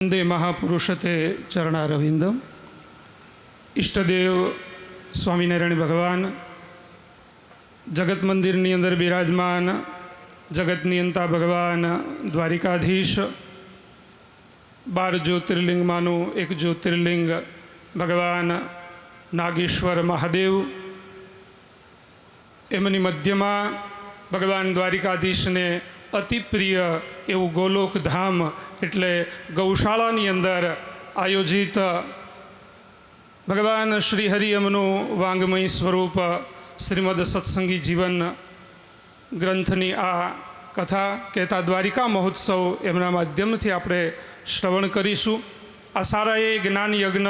वंदे महापुरुषते चरणारविंदम। इष्टदेव स्वामीनारायण भगवान जगत मंदिरनी अंदर बिराजमान जगत नियंता भगवान द्वारिकाधीश 12 ज्योतिर्लिंगमानु एक ज्योतिर्लिंग भगवान नागेश्वर महादेव एमनी मध्यमा भगवान द्वारिकाधीश ने अति प्रिय एवं गोलोक धाम एटले गौशाळानी अंदर आयोजित भगवान श्रीहरि एमनु वांगमयी स्वरूप श्रीमद सत्संगी जीवन ग्रंथनी आ कथा कहता द्वारिका महोत्सव एमना माध्यमथी आपणे श्रवण करीशुं। आ सारा ए ज्ञान यज्ञ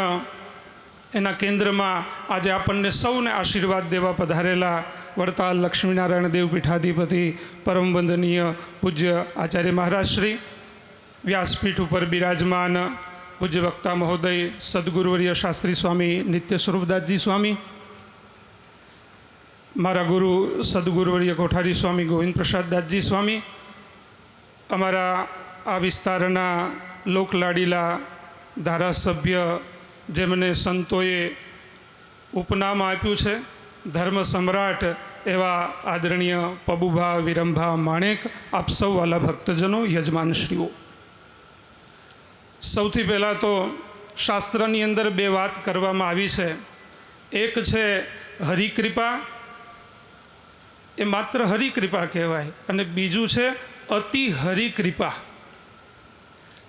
एना केंद्र में आज आपने सौने आशीर्वाद देवा पधारेला वड़ताल लक्ष्मीनारायण देव पीठाधिपति परम वंदनीय पूज्य आचार्य महाराज श्री व्यासपीठ पर विराजमान पूज्य वक्ता महोदय सद्गुरुवर्य शास्त्री स्वामी नित्य स्वरूपदास जी स्वामी, मारा गुरु सद्गुरुवर्य कोठारी स्वामी गोविंद प्रसाद दास जी स्वामी, अमरा आ विस्तारना लोकलाडीला धारासभ्य जेमने संतोए उपनाम आप्યું છે धर्म सम्राट एवा आदरणीय पबुभा विरंभा माणेक, आप सौ वाला भक्तजनों यजमानश्रीओ, સૌથી પહેલાં તો શાસ્ત્રની અંદર બે વાત કરવામાં આવી છે। એક છે હરિકૃપા, એ માત્ર હરિકૃપા કહેવાય, અને બીજું છે અતિ હરિકૃપા।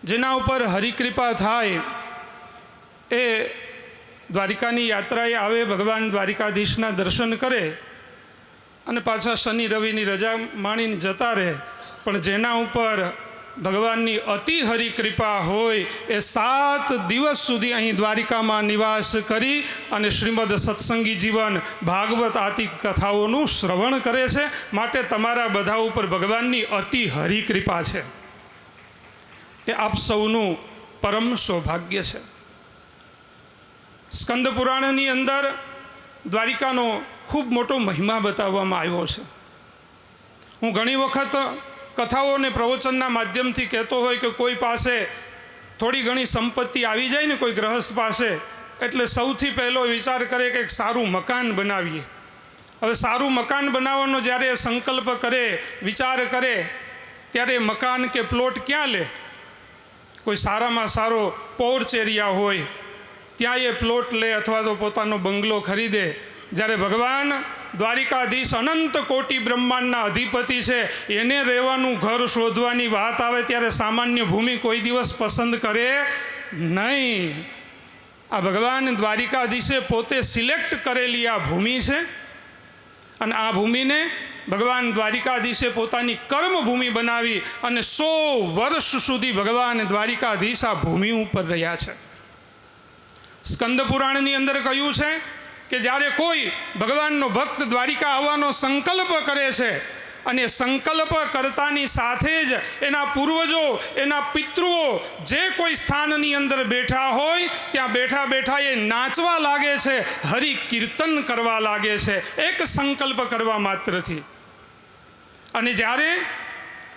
જેના ઉપર હરિકૃપા થાય એ દ્વારિકાની યાત્રાએ આવે, ભગવાન દ્વારિકાધીશના દર્શન કરે અને પાછા શનિ રવિની રજા માણીને જતા રહે। પણ જેના ઉપર ભગવાનની અતિ હરિકૃપા હોય એ 7 દિવસ સુધી અહીં દ્વારિકામાં નિવાસ કરી અને શ્રીમદ સત્સંગી જીવન ભાગવત આદિ કથાઓનું શ્રવણ કરે છે। માટે તમારા બધા ઉપર ભગવાનની અતિ હરિકૃપા છે, એ આપ સૌનું પરમ સૌભાગ્ય છે। સ્કંદ પુરાણની અંદર દ્વારિકાનો ખૂબ મોટો મહિમા બતાવવામાં આવ્યો છે। હું ઘણી વખત કથાઓ ને પ્રવચનના માધ્યમથી કહેતો હોય કે કોઈ પાસે થોડી ઘણી સંપત્તિ આવી જાય ને કોઈ ગૃહસ્થ પાસે, એટલે સૌથી પહેલો વિચાર કરે કે એક સારું મકાન બનાવીએ। હવે સારું મકાન બનાવવાનો જ્યારે સંકલ્પ કરે, વિચાર કરે, ત્યારે મકાન કે પ્લોટ ક્યાં લે? કોઈ સારામાં સારો પોર્ચ એરિયા હોય ત્યાં એ પ્લોટ લે અથવા તો પોતાનો બંગલો ખરીદે। જ્યારે ભગવાન દ્વારિકાધીશ અનંત કોટી બ્રહ્માંડના અધિપતિ છે, એને રહેવાનું ઘર શોધવાની વાત આવે ત્યારે સામાન્ય ભૂમિ કોઈ દિવસ પસંદ કરે નહીં। આ ભગવાન દ્વારિકાધીશે પોતે સિલેક્ટ કરેલી આ ભૂમિ છે, અને આ ભૂમિને ભગવાન દ્વારિકાધીશે પોતાની કર્મભૂમિ બનાવી અને 100 વર્ષ સુધી ભગવાન દ્વારિકાધીશ આ ભૂમિ ઉપર રહ્યા છે। સ્કંદ પુરાણની અંદર કહ્યું છે કે જ્યારે કોઈ ભગવાનનો ભક્ત દ્વારિકા આવવાનો સંકલ્પ કરે છે અને સંકલ્પ કરતાની સાથે જ એના પૂર્વજો, એના પિતૃઓ જે કોઈ સ્થાનની અંદર બેઠા હોય ત્યાં બેઠા બેઠા એ નાચવા લાગે છે, હરિ કીર્તન કરવા લાગે છે, એક સંકલ્પ કરવા માત્રથી। અને જ્યારે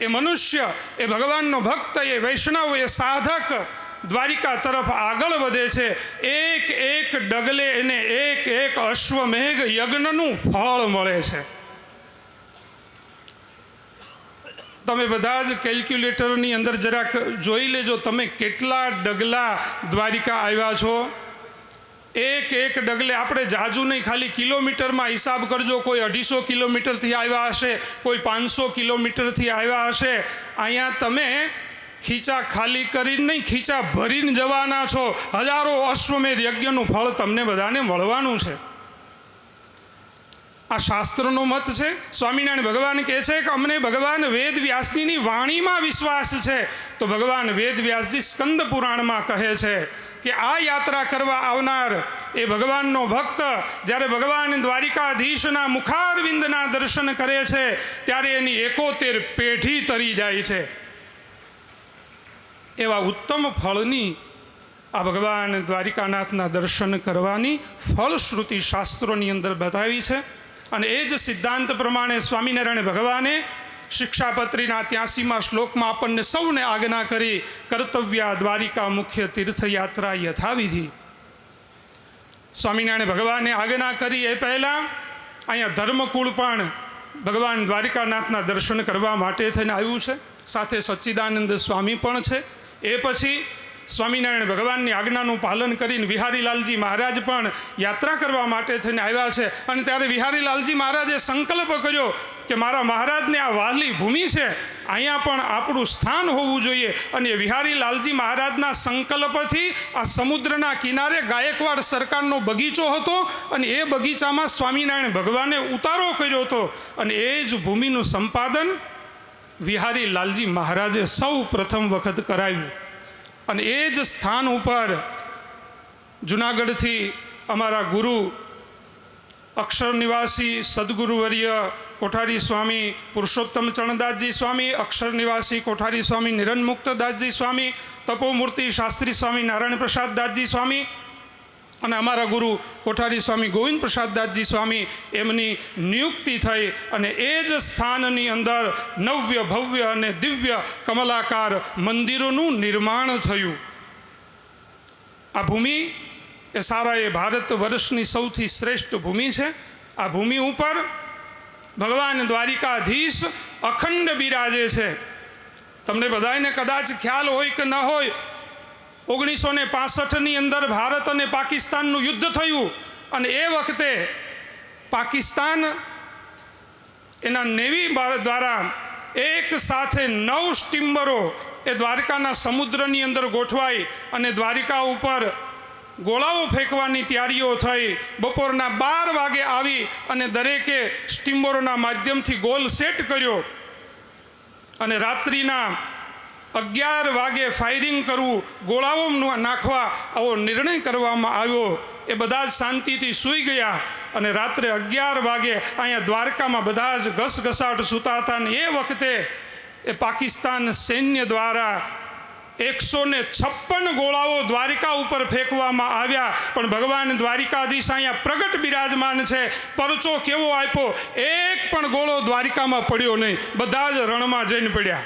એ મનુષ્ય, એ ભગવાનનો ભક્ત, એ વૈષ્ણવ, એ સાધક દ્વારિકા તરફ આગળ વધે છે, એક એક ડગલે એને એક એક અશ્વમેઘ યજ્ઞનું ફળ મળે છે। તમે બધા જ કેલ્ક્યુલેટરની અંદર જરાક જોઈ લેજો, તમે કેટલા ડગલા દ્વારિકા આવ્યા છો। એક એક ડગલે આપણે જાજુ નહીં, ખાલી કિલોમીટરમાં હિસાબ કરજો। કોઈ 250 કિલોમીટરથી આવ્યા હશે, કોઈ 500 કિલોમીટરથી આવ્યા હશે। અહીંયા તમે ખીચા ખાલી કરીને નહીં, ખીચા ભરીને જવાના છો। હજારો અશ્વમેધ યજ્ઞનું ફળ તમને બધાને મળવાનું છે। આ શાસ્ત્રનો મત છે। સ્વામિનારાયણ ભગવાન કહે છે કે અમને ભગવાન વેદ વ્યાસજીની વાણીમાં વિશ્વાસ છે, તો ભગવાન વેદ વ્યાસજી સ્કંદ પુરાણમાં કહે છે કે આ યાત્રા કરવા આવનાર એ ભગવાનનો ભક્ત જ્યારે ભગવાન દ્વારિકાધીશના મુખારવિંદના દર્શન કરે છે ત્યારે એની 71 પેઢી તરી જાય છે। એવા ઉત્તમ ફળની આ ભગવાન દ્વારિકાનાથના દર્શન કરવાની ફળશ્રુતિ શાસ્ત્રોની અંદર બતાવી છે। અને એ જ સિદ્ધાંત પ્રમાણે સ્વામિનારાયણ ભગવાને શિક્ષાપત્રીના 83મા શ્લોકમાં આપણને સૌને આજ્ઞા કરી, કર્તવ્યા દ્વારિકા મુખ્ય તીર્થયાત્રા યથાવિધિ. સ્વામિનારાયણ ભગવાને આજ્ઞા કરી એ પહેલાં અહીંયા ધર્મકુળ પણ ભગવાન દ્વારિકાનાથના દર્શન કરવા માટે થઈને આવ્યું છે. સાથે સચ્ચિદાનંદ સ્વામી પણ છે. એ પછી સ્વામિનારાયણ ભગવાનની આજ્ઞાનું પાલન કરીને વિહારીલાલજી મહારાજ પણ યાત્રા કરવા માટે થઈને આવ્યા છે. અને ત્યારે વિહારીલાલજી મહારાજે સંકલ્પ કર્યો કે મારા મહારાજને આ વાલી ભૂમિ છે, અહીંયા પણ આપણું સ્થાન હોવું જોઈએ. અને વિહારીલાલજી મહારાજના સંકલ્પથી આ સમુદ્રના કિનારે ગાયકવાડ સરકારનો બગીચો હતો અને એ બગીચામાં સ્વામિનારાયણ ભગવાને ઉતારો કર્યો હતો. અને એ જ ભૂમિનું સંપાદન વિહારીલાલજી મહારાજે સૌ પ્રથમ વખત કરાવ્યું. અને એ જ સ્થાન ઉપર જુનાગઢથી અમારા ગુરુ અક્ષર નિવાસી સદગુરુવર્ય કોઠારી સ્વામી પુરુષોત્તમ ચરણદાસજી સ્વામી, અક્ષર નિવાસી કોઠારી સ્વામી નિરંજનમુક્તદાસજી સ્વામી, તપોમૂર્તિ શાસ્ત્રી સ્વામી નારાયણ પ્રસાદ દાસજી સ્વામી અને અમારા ગુરુ કોઠારી સ્વામી ગોવિંદ પ્રસાદ દાસજી સ્વામી, એમની નિયુક્તિ થઈ. અને એ જ સ્થાનની અંદર નવ્ય ભવ્ય અને દિવ્ય કમલાકાર મંદિરોનું નિર્માણ થયું. આ ભૂમિ એ સારા એ ભારત વર્ષની સૌથી શ્રેષ્ઠ ભૂમિ છે. આ ભૂમિ ઉપર ભગવાન દ્વારિકાધીશ અખંડ બિરાજે છે. તમને બધાને કદાચ ખ્યાલ હોય કે ન હોય, 1965ની અંદર ભારત અને પાકિસ્તાનનું યુદ્ધ થયું અને એ વખતે પાકિસ્તાન એના નેવી દ્વારા એક સાથે 9 સ્ટીમરો એ દ્વારકાના સમુદ્રની અંદર ગોઠવાઈ અને દ્વારિકા ઉપર ગોળાઓ ફેંકવાની તૈયારીઓ થઈ. બપોરના 12 વાગે આવી અને દરેકે સ્ટીમરોના માધ્યમથી ગોલ સેટ કર્યો અને રાત્રિના 11 વાગે ફાયરિંગ કરવું, ગોળાઓ નાખવા, આવો નિર્ણય કરવામાં આવ્યો. એ બધા જ શાંતિથી સૂઈ ગયા અને રાત્રે 11 વાગે અહીંયા દ્વારકામાં બધા જ ઘસઘસાટ સૂતા હતા. અને એ વખતે એ પાકિસ્તાન સૈન્ય દ્વારા 156 ગોળાઓ દ્વારિકા ઉપર ફેંકવામાં આવ્યા. પણ ભગવાન દ્વારિકાધીશ અહીંયા પ્રગટ બિરાજમાન છે. પરચો કેવો આપ્યો, એક પણ ગોળો દ્વારિકામાં પડ્યો નહીં, બધા જ રણમાં જઈને પડ્યા.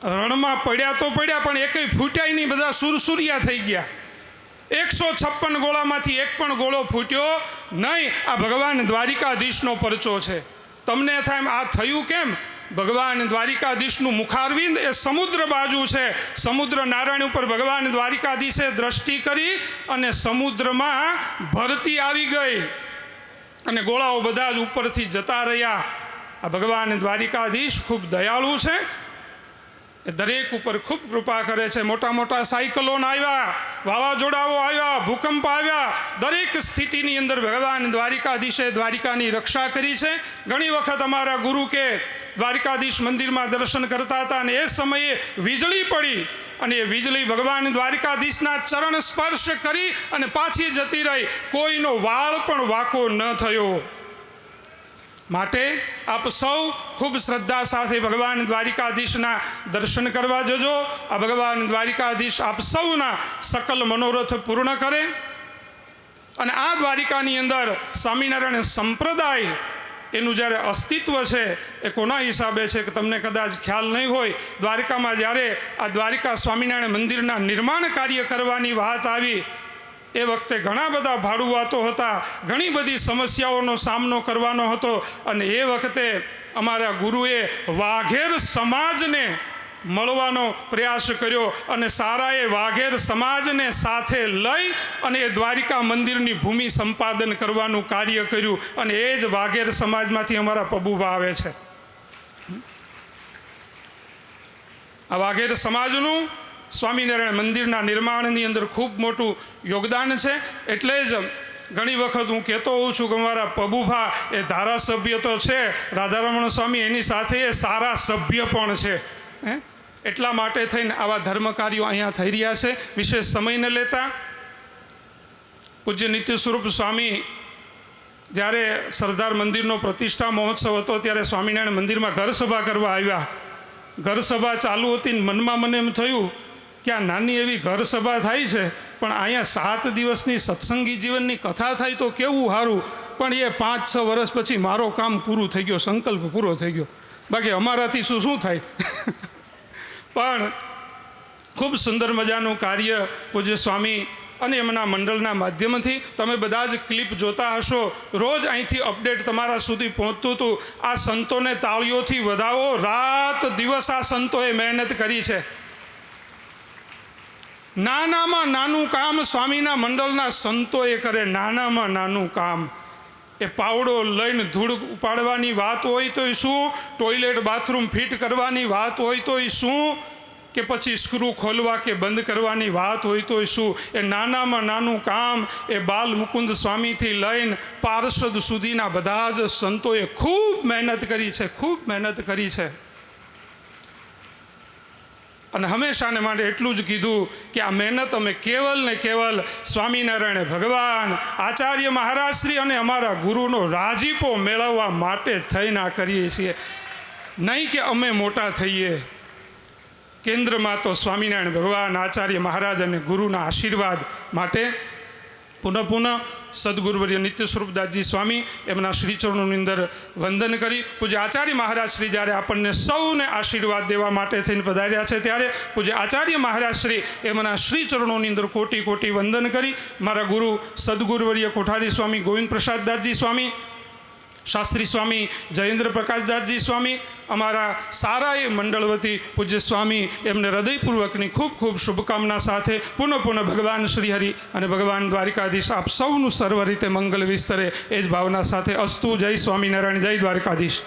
રણમાં પડ્યા તો પડ્યા પણ એકેય ફૂટ્યા નહીં, બધા સુરસુરિયા થઈ ગયા. 156 ગોળામાંથી એક પણ ગોળો ફૂટ્યો નહીં. આ ભગવાન દ્વારિકાધીશનો પરચો છે. તમને થાય આ થયું કેમ? ભગવાન દ્વારિકાધીશનું મુખારવિંદ એ સમુદ્ર બાજુ છે. સમુદ્ર નારાયણ ઉપર ભગવાન દ્વારિકાધીશે દ્રષ્ટિ કરી અને સમુદ્રમાં ભરતી આવી ગઈ અને ગોળાઓ બધા જ ઉપરથી જતા રહ્યા. આ ભગવાન દ્વારિકાધીશ ખૂબ દયાળુ છે. એ દરેક ઉપર ખૂબ કૃપા કરે છે. મોટા મોટા સાયકલોન આવ્યા, વાવાઝોડાઓ આવ્યા, ભૂકંપ આવ્યા, દરેક સ્થિતિની અંદર ભગવાન દ્વારિકાધીશે દ્વારિકાની રક્ષા કરી છે. ઘણી વખત અમારા ગુરુ કે દ્વારિકાધીશ મંદિરમાં દર્શન કરતા હતા અને એ સમયે વીજળી પડી અને એ વીજળી ભગવાન દ્વારિકાધીશના ચરણ સ્પર્શ કરી અને પાછી જતી રહી. કોઈનો વાળ પણ વાંકો ન થયો. માટે આપ સૌ ખૂબ શ્રદ્ધા સાથે ભગવાન દ્વારિકાધીશના દર્શન કરવા જજો. આ ભગવાન દ્વારિકાધીશ આપ સૌના સકલ મનોરથ પૂર્ણ કરે. અને આ દ્વારિકાની અંદર સ્વામિનારાયણ સંપ્રદાય એનું જ્યારે અસ્તિત્વ છે એ કોના હિસાબે છે કે તમને કદાચ ખ્યાલ નહીં હોય. દ્વારિકામાં જ્યારે આ દ્વારિકા સ્વામિનારાયણ મંદિરના નિર્માણ કાર્ય કરવાની વાત આવી એ વખતે ઘણા બધા ભાડુઆતો હતા, ઘણી બધી સમસ્યાઓનો સામનો કરવાનો હતો. અને એ વખતે અમારા ગુરુએ વાઘેર સમાજને મળવાનો પ્રયાસ કર્યો અને સારાએ વાઘેર સમાજને સાથે લઈ અને એ દ્વારિકા મંદિરની ભૂમિ સંપાદન કરવાનું કાર્ય કર્યું. અને એ જ વાઘેર સમાજમાંથી અમારા પબુભા આવે છે. આ વાઘેર સમાજનું સ્વામિનારાયણ મંદિરના નિર્માણની અંદર ખૂબ મોટું યોગદાન છે. એટલે જ ઘણી વખત હું કહેતો હોઉં છું કે અમારા પબુભા એ ધારાસભ્ય તો છે, રાધારમણ સ્વામી એની સાથે એ સારા સભ્ય પણ છે. એટલા માટે થઈને આવા ધર્મ કાર્યો અહીંયા થઈ રહ્યા છે. વિશેષ સમય ન લેતા પૂજ્ય નિત્ય સ્વરૂપ સ્વામી જ્યારે સરદાર મંદિરનો પ્રતિષ્ઠા મહોત્સવ હતો ત્યારે સ્વામિનારાયણ મંદિરમાં ઘર સભા કરવા આવ્યા. ઘર સભા ચાલુ હતી ને મનમાં મને એમ થયું કે આ નાની એવી ઘર સભા થાય છે પણ અહીંયા 7 દિવસની સત્સંગી જીવનની કથા થાય તો કેવું સારું. પણ એ 5-6 વર્ષ પછી મારો કામ પૂરું થઈ ગયો, સંકલ્પ પૂરો થઈ ગયો. બાકી અમારાથી શું થાય. પણ ખૂબ સુંદર મજાનું કાર્ય પૂજ્ય સ્વામી અને એમના મંડળના માધ્યમથી તમે બધા જ ક્લિપ જોતા હશો. રોજ અહીંથી અપડેટ તમારા સુધી પહોંચતું હતું. આ સંતોને તાળીઓથી વધાવો. રાત દિવસ આ સંતોએ મહેનત કરી છે. નાનામાં નાનું કામ સ્વામીના મંડળના સંતોએ કરે. નાનામાં નાનું કામ એ પાવડો લઈને ધૂળ ઉપાડવાની વાત હોય તોય શું, ટોયલેટ બાથરૂમ ફિટ કરવાની વાત હોય તોય શું, કે પછી સ્ક્રૂ ખોલવા કે બંધ કરવાની વાત હોય તોય શું, એ નાનામાં નાનું કામ એ બાલ મુકુંદ સ્વામીથી લઈને પાર્ષદ સુધીના બધા જ સંતોએ ખૂબ મહેનત કરી છે, ખૂબ મહેનત કરી છે. અને હંમેશાને માટે એટલું જ કીધું કે આ મહેનત અમે કેવલ ને કેવલ સ્વામિનારાયણ ભગવાન, આચાર્ય મહારાજશ્રી અને અમારા ગુરુનો રાજીપો મેળવવા માટે થઈને આ કરીએ છીએ. નહીં કે અમે મોટા થઈએ. કેન્દ્રમાં તો સ્વામિનારાયણ ભગવાન, આચાર્ય મહારાજ અને ગુરુના આશીર્વાદ માટે પુનઃ સદગુરુવર્ય નિત્ય સ્વરૂપદાસજી સ્વામી એમના શ્રીચરણોની અંદર વંદન કરી પૂજ્ય આચાર્ય મહારાજ શ્રી જ્યારે આપણને સૌને આશીર્વાદ દેવા માટે થઈને પધાર્યા છે ત્યારે પૂજ્ય આચાર્ય મહારાજ શ્રી એમના શ્રીચરણોની અંદર કોટી કોટી વંદન કરી મારા ગુરુ સદગુરુવર્ય કોઠારી સ્વામી ગોવિંદ પ્રસાદદાસજી સ્વામી, શાસ્ત્રી સ્વામી જયેન્દ્ર પ્રકાશદાસજી સ્વામી, અમારા સારા એ મંડળ વતી પૂજ્ય સ્વામી એમને હૃદયપૂર્વકની ખૂબ ખૂબ શુભકામના સાથે પુનઃ ભગવાન શ્રીહરિ અને ભગવાન દ્વારિકાધીશ આપ સૌનું સર્વ રીતે મંગલ વિસ્તરે એ જ ભાવના સાથે અસ્તુ. જય સ્વામિનારાયણ, જય દ્વારકાધીશ.